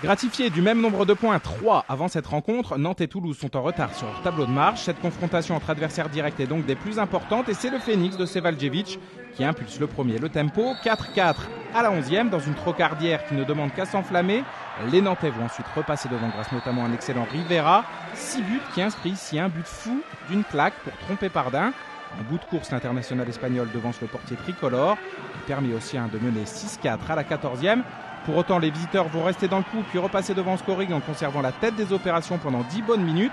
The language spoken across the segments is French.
Gratifiés du même nombre de points, 3 avant cette rencontre, Nantes et Toulouse sont en retard sur leur tableau de marche. Cette confrontation entre adversaires directs est donc des plus importantes et c'est le Phoenix de Ševaljević qui impulse le premier le tempo. 4-4 à la 11e dans une trocardière qui ne demande qu'à s'enflammer. Les Nantais vont ensuite repasser devant grâce notamment à un excellent Rivera. 6 buts qui inscrit ici un but fou d'une claque pour tromper Pardin. En bout de course, l'international espagnol devance le portier tricolore. Il permet aussi de mener 6-4 à la 14e. Pour autant, les visiteurs vont rester dans le coup puis repasser devant Scoring en conservant la tête des opérations pendant 10 bonnes minutes.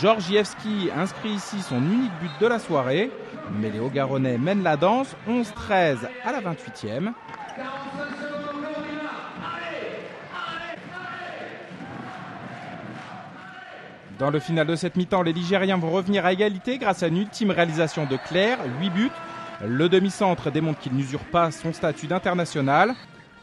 Georgievski inscrit ici son unique but de la soirée. Mais les Hauts-Garonnais mènent la danse, 11-13 à la 28e. Dans le final de cette mi-temps, les Ligériens vont revenir à égalité grâce à une ultime réalisation de Clerc, 8 buts. Le demi-centre démontre qu'il n'usure pas son statut d'international.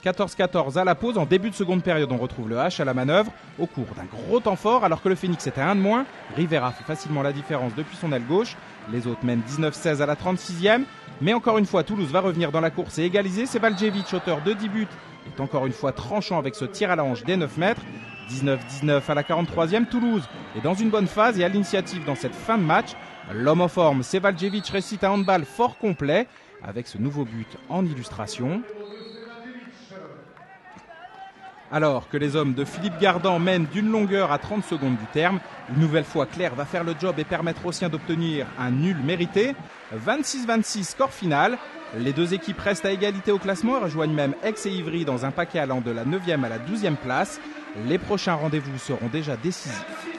14-14 à la pause. En début de seconde période, on retrouve le H à la manœuvre au cours d'un gros temps fort alors que le Phoenix était à 1 de moins. Rivera fait facilement la différence depuis son aile gauche. Les autres mènent 19-16 à la 36e. Mais encore une fois, Toulouse va revenir dans la course et égaliser. Ševaljević, auteur de 10 buts, est encore une fois tranchant avec ce tir à la hanche des 9 mètres. 19-19 à la 43e. Toulouse est dans une bonne phase et à l'initiative dans cette fin de match. L'homme en forme, Ševaljević, récite un handball fort complet avec ce nouveau but en illustration. Alors que les hommes de Philippe Gardan mènent d'une longueur à 30 secondes du terme, une nouvelle fois Clerc va faire le job et permettre aux siens d'obtenir un nul mérité. 26-26 score final. Les deux équipes restent à égalité au classement et rejoignent même Aix et Ivry dans un paquet allant de la 9e à la 12e place. Les prochains rendez-vous seront déjà décisifs.